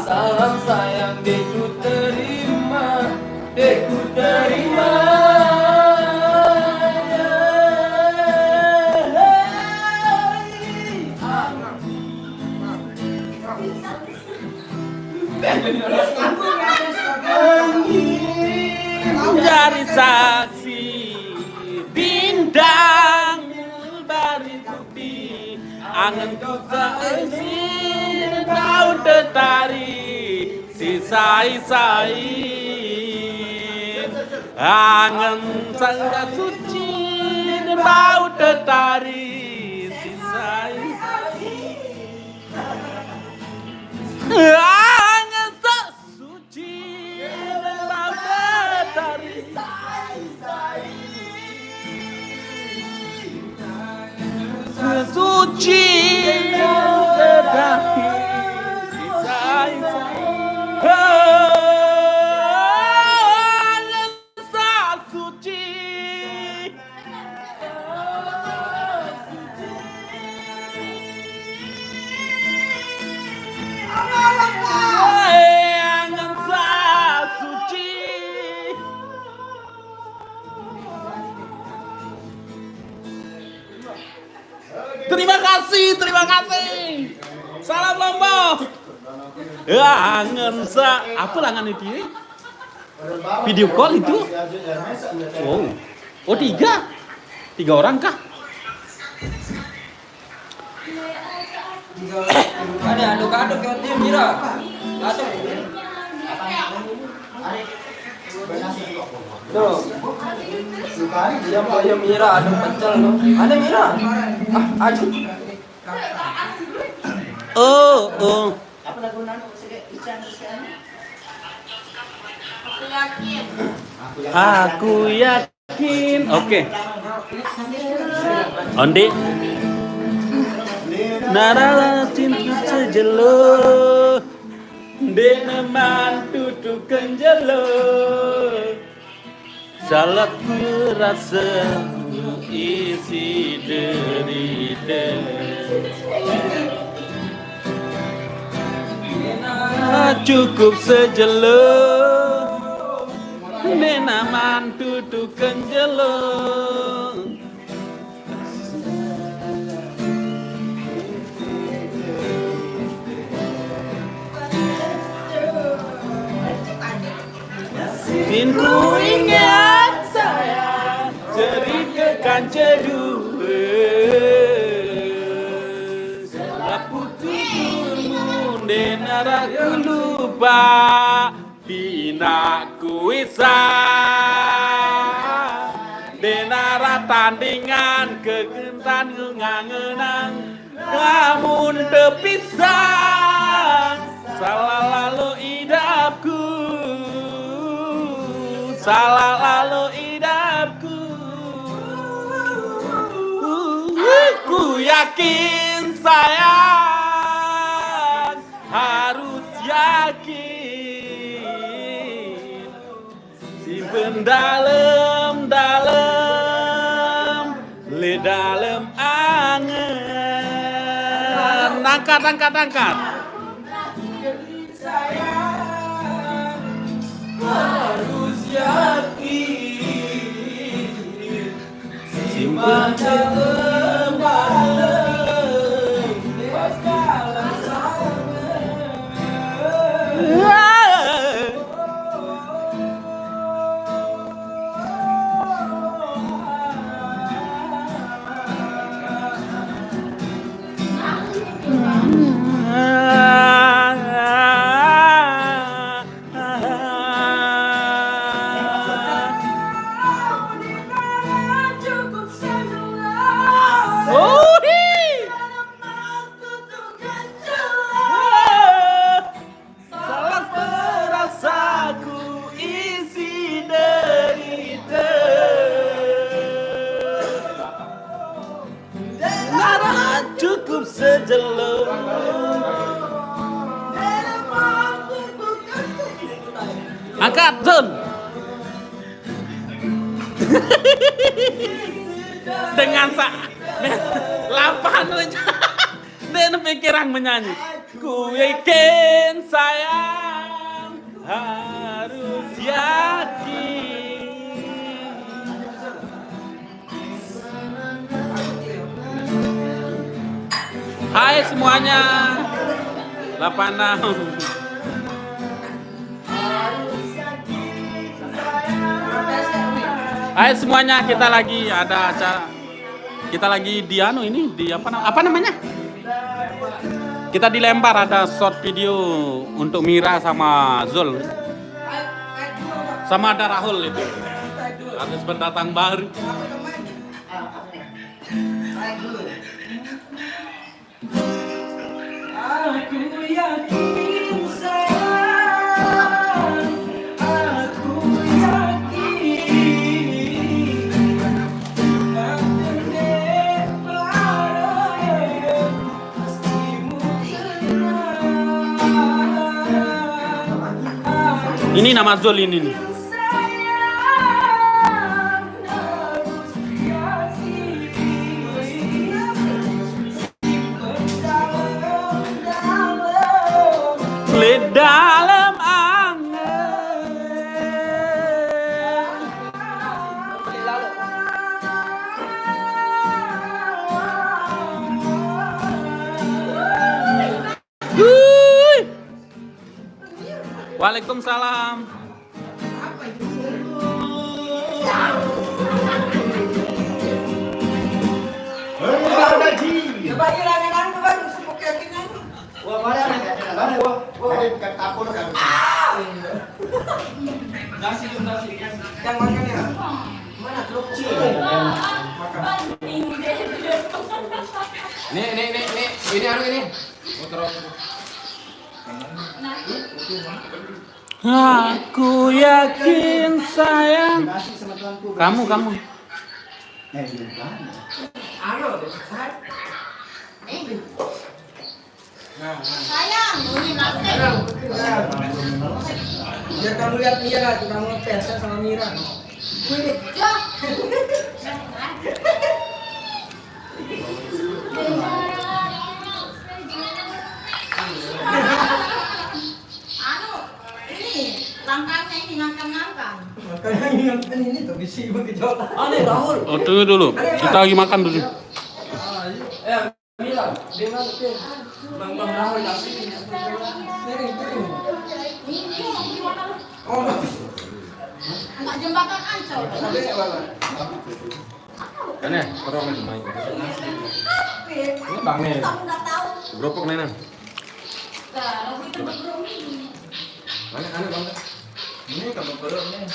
salam sayang deku terima, deku terima. Dari saksi bintang bari putih angan ku saisi kau tetari sisai-sai angan sangga suci bau tetari sisai-sai angan suci bau tetari suci tetapi sisai-sai lensa suci lensa suci. Terima kasih. Salam Lombok. Angen apa langan itu? Video call itu? Oh 3 orang kah? Ada aduk-aduk yang dia Mira. Aduk. Tuh. Dia Mira aduk pecel tuh. Ada Mira. Aduk. Oh. Aku yakin. Oke. Ondi. Narala cinta sejelo Deneman tutu kenjelo Salat rasa isi derita Cukup sejelo Deneman tutu kenjelo Ku ingat saya ceritakan kedua Laputumu denara ku lupa Bina ku isa Denara tandingan kegentan ngangenang Namun terpisah Salah lalu idapku Salah lalu hidupku Ku yakin sayang Harus yakin Simpen dalam Le dalam angan Angkat Harus yakin simpan dalam paskalah sama cukup sejelek angkat Zon dengan lapan dan pikiran menyanyi. Ku yakin sayang harus yakin. Hai semuanya. 86. Hai semuanya, kita lagi ada acara. Kita lagi di ini di apa namanya? Kita dilempar ada short video untuk Mira sama Zul. Sama ada Rahul itu. Harus pendatang baru. Aku yakin sayang, aku yakin Ini nama Zul ini nih. Di dalam angin. Waalaikumsalam. Yang makan ya? Mana kerupuk? Nih, ini anu ini. Aku yakin sayang. Kamu. Sayang, ini nasi. Biar kamu lihat Mira, tuh kamu ngetes sama Mira. Jah. Anu, ini langkahnya ini ngangkang-ngangkang. Makanya ingatkan ini tuh bisa begitu. Aneh Rahul. Oh, tunggu dulu. Kita lagi makan dulu. Mira, dia mana tuh? Bang Rahul nasi. Piring. Ini gimana? Oh, Enggak jembatan Ancol. tapi mana? Kan ya, orang lagi main. Ini Bang nih. Kamu enggak tahu. Gropok nih nah. Kalau itu belum ini. Mana Bang? Ini kamu belum nih.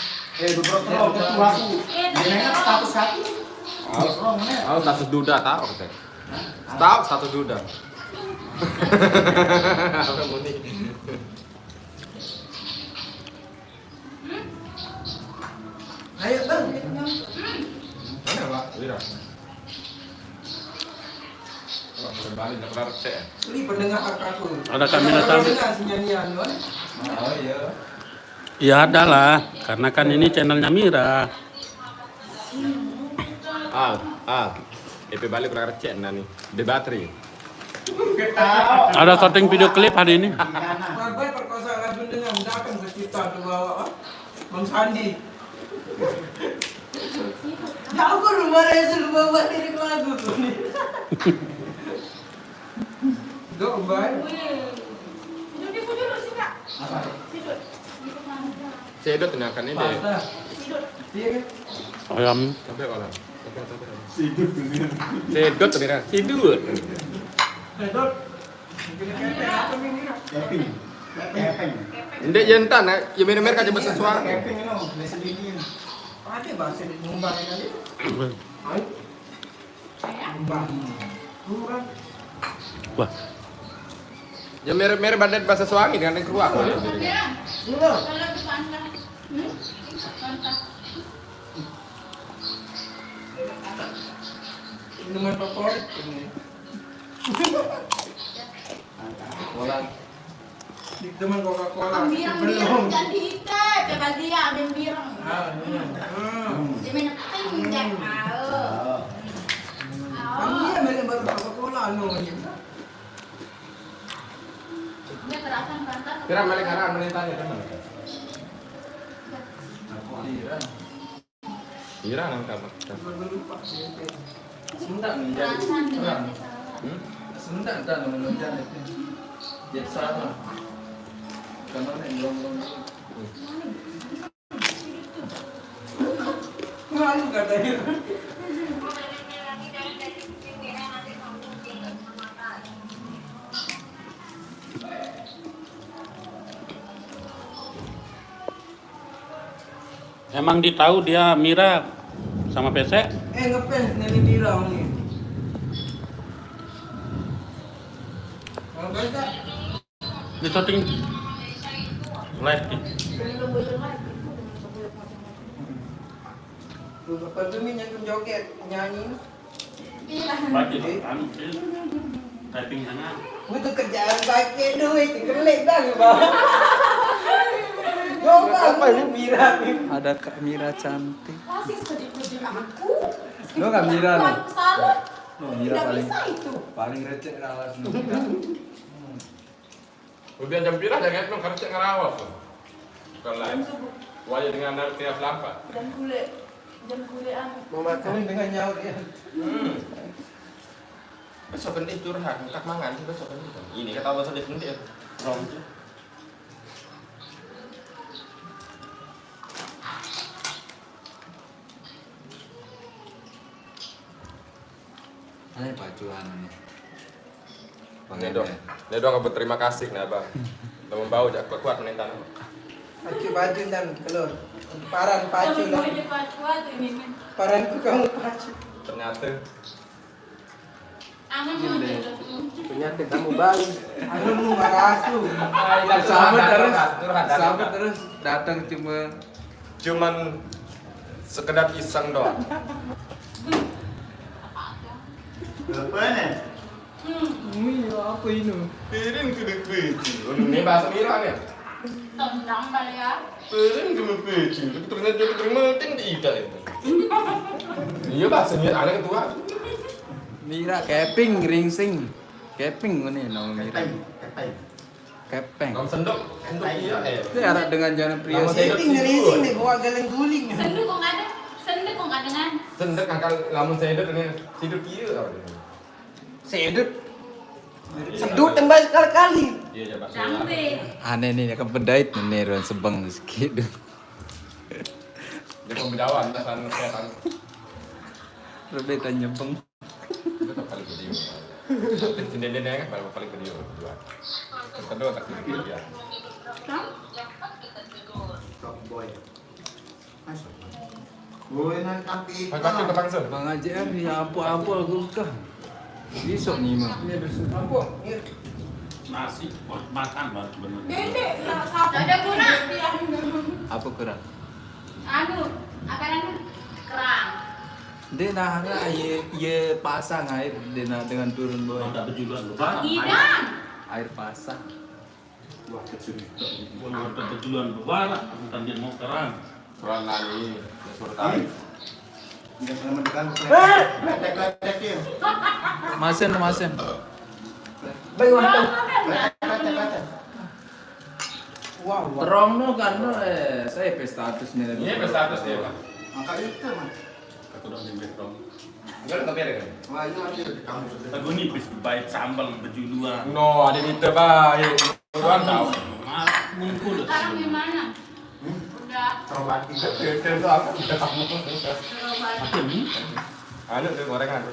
Gropok ketua aku. Ini status Tahu status duda tahu teh. Tahu status duda. Apa muni? Ayo bang. Mana Pak? Wira. Wah, berbalik enggak pernah recek. Ini pendengar aku. Ada kami datang. Pendengar si nyanyian kan? Oh iya. Ya ada lah, karena kan ini channelnya Mira. EP balik pernah recek nani. Di bateri. Ada syuting video klip hari ini. Bapak perkosa lagu dengan datang ke kita tuh bawa Bang Sandi. Ya aku rumah Resul bawa lirik lagu tuh nih. Dok, baik. Ini dulu sih, Kak. Sidut. Cedot ini akan ini. Pasta. Iya kan? Ayam. Sampai olah. Sidut ini. Cedot ini kan. Sidut. Dok. Kepeng apa ini? Keping. Ndek jentan ya, ya bener-bener kaje bahasa suara. Keping itu, bahasa dini. Ada bahasa di Mumbang kali. Ayo. Mumbang. Mumbang. Wah, Ya mere-mere badan bahasa suami dengan yang keluar. Kalau Enggak. itu pantah. Pantah. Minuman favorit ini. Di teman Coca-Cola. Ang birang-birang dyan dito. Kaya dia, ang birang. Ah, iya. Di may nakatingin. Ang iya, may baru Coca-Cola ano yun. Dia kerasan banget. Kira balik arah menitanya kan. Kira nang kamar. Sebentar nih jadi. Kerasan dengan Sebentar entar menunjang itu. Jadi sama. Kamar yang belum. Malu katanya. Emang ditahu dia Mira sama PC? Ngefans Nelly Mira nih. Kalau bisa, Di shooting live di. tuh apa tuh minyak joget nyanyi. Baca kan typing sana. Butuh kerjaan pakai duit, kelek dah lu bang. Coba apa ini Mira nih? Ada Kak Mira cantik. Masih sedih-sedih aku. Lo nggak Mira nih? Salah. Oh, Mira Tidak paling bisa itu. paling receh rawas. Udah jam pira jangan itu karena cek ngarawas. Bukan lain. Wajah dengan tiap lampat. Jam kuliah. Mau makan dengan nyaur ya. Besok kan dia curhat, tak mangan sih besok kan. Ini kata bahasa dia sendiri. Rom. Ini pacuan nih. Dia doang berterima kasih nih abang. Udah membau jak kuat menentan. Pacu baju dan telur. Paran pacu lah. Kuat ini. Paranku kamu pacu. Ternyata Aman mau Ternyata kamu bang. Aku mau marasu. Sahabat terus datang cuman sekedar iseng doang. Apa ini? Piring kudu peci. Ini bahasa Mira nih. tendang kali ya. Piring kudu peci. Ternyata jadi termeting tidak itu. Iya bahasa Mira aneh ketua. Mira keping ringsing. Keping ini nama Mira. Kepeng. Kamu sendok iya Itu arah dengan jalan pria Nama sih. saya- Sing dari sing nih gua galeng guling. Sendu kok nggak ada. Sendu kok nggak dengan. sendok angkal lamun sedot ini sidut iya apa ini? Sedut. Sedut tembak sekali-kali. Iya ya bahasa. Jambe. Aneh nih kan pedait nih ruang sebang sedikit. Dia pembedawan tasan kesehatan. Perbedaan nyempeng. Itu tak kali video. Sendiri kan baru kali video dua. Kedua tak video ya. Pakai ke bangsa. Bang Ajar ya apa-apa aku kah. Besok nih mah. Apa? Nasi buat makan baru bener. Dede, lah sapu. Ada guna. Apa kerang? Anu, apa anu? Kerang. Dia nah ye pasang air dia nah dengan turun bawah. Ada bejulan lebaran. Hidang. Air pasang. Wah, ada bejulan lebaran. Bukan dia mau kerang. Soal lagi, suruh tarik. Masen. Baik waktu. Wow. Terong no kan no saya status nih. Iya berstatus dia pak. Aku udah di background. Enggak ada tapi kan? Aku nipis baik sambal bejuluan. No ada di tebak. Tuan tahu. Muncul. Sekarang gimana? Udah. Terobat kita itu apa? Kita tahu. Terobati. Anu tuh gorengan.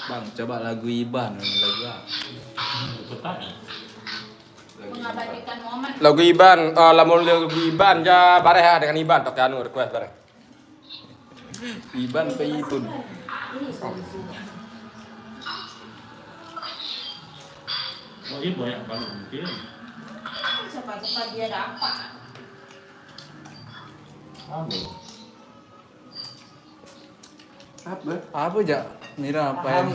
Bang, coba lagu Iban, lagu apa? Betul. Mengabadikan momen. Lagu Iban, lamun lagu Iban ja bareh dengan Iban tok anu request bareh. Iban pe Ibun. Oh, ini banyak banget mungkin. Cepat-cepat dia dapat. Apa aja? Mira apa yang?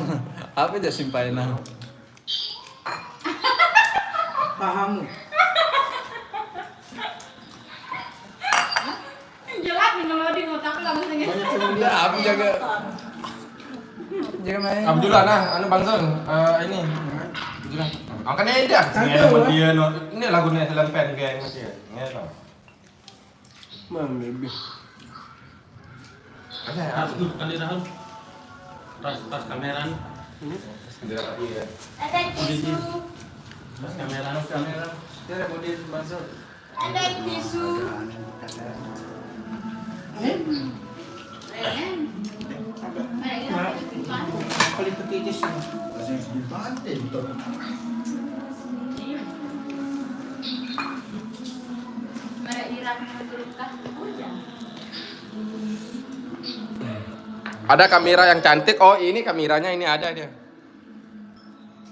Apa aja simpain Paham. Jelas nih melodi ngotak kamu sendiri. Banyak yang Apa jaga? Jangan main. Kamu dulu anu Bang Zon. Ini. Dulu. Angkat ini dia. Ini sama dia no. Ini lagunya Selempen geng masih. Nggak tahu. Ada. Harus dulu kali dah. Tas kamera. Tidak lagi ya. Ada tisu. Tas kamera. Dia model masuk. Ada tisu. Paling petitis. Mereka irap menurutkan. Ada kamera yang cantik. Oh, ini kameranya ini ada dia.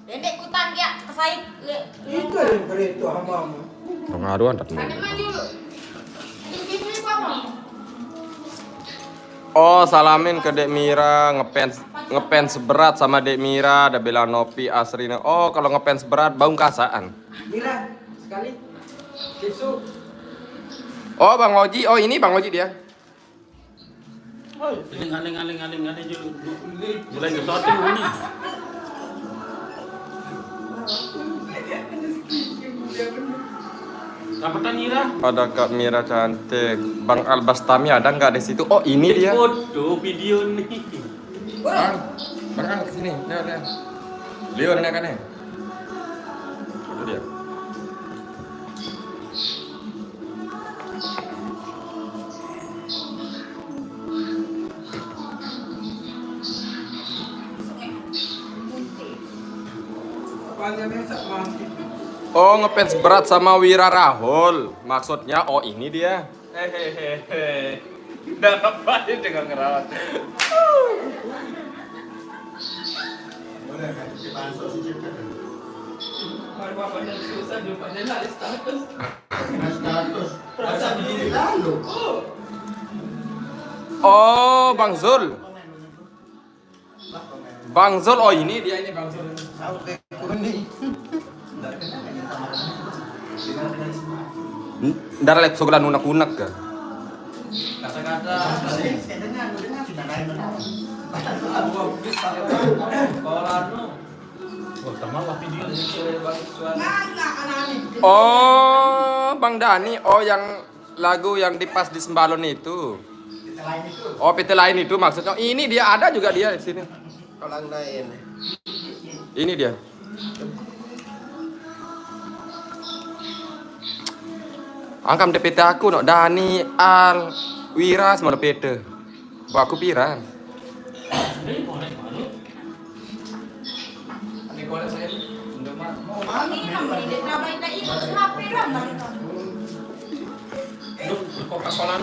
Dedek kutang ya, kesaik. Itu yang kereta hamamu. Pengaruhan tak Ada maju. Ini tisu apa? Oh, salamin ke Dek Mira, ngepens berat sama Dek Mira, ada Bella Nopi, Asrina. Oh, kalau ngepens berat baung kasaan. Mira, sekali. Tisu. Oh, Bang Oji. Oh, ini Bang Oji dia. Aling dulu. Mulai ke shooting ini. Dapetan Mira. Ada Kak Mira cantik. Bang Albastami ada nggak di situ? Oh, ini dia. Foto video nih. Bang Al kesini. Lihat. Leo ini kan ya. Itu dia. Apanya mesak mati. Oh, ngefans berat sama Wira Rahul. Maksudnya, oh ini dia. Hehehe. Udah ngapain dengan ngerawat? Kalau bapaknya susah, bapaknya lari status. Oh, Bang Zul. Bang Zul, oh ini dia ini Bang Zul. Ntar lihat sugulan unak-unak ke. Kata-kata. Oh, sama lah video. Oh, Bang Dani, oh yang lagu yang dipas di Sembalon itu. Oh, PT lain itu maksudnya. Ini dia ada juga dia di sini. Orang lain. Ini dia. Angkam DPT aku no Dani, Al, Wira semua DPT. Wah, aku piran. Ini kalau saya udah mau Ini nomor ide nama kita ini HP dong. Coca-Cola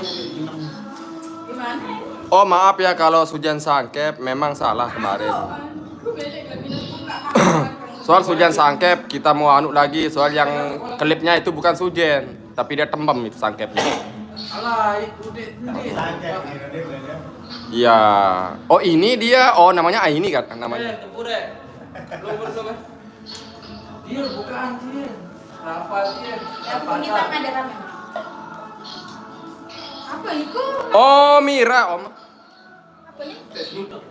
Gimana? Oh, maaf ya kalau Sujan Sangkep memang salah kemarin. Soal Sujan Sangkep kita mau anu lagi, soal yang klipnya itu bukan Sujen, tapi dia tembem itu Sangkepnya. Alah, itu deh. Iya. Oh, ini dia. Oh, namanya ini kan namanya. Tempure. Belum bersama. Dia bukan dia. Rafa dia. Ya, kita ada rame. Apa itu? Oh, Mira, Om. Apa ini? YouTube.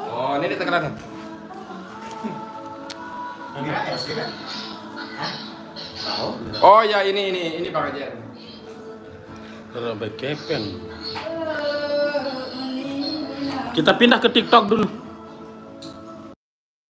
Oh, ini dia tekanan. Oh ya ini Bang Ajar. Terlalu kepeng. Kita pindah ke TikTok dulu.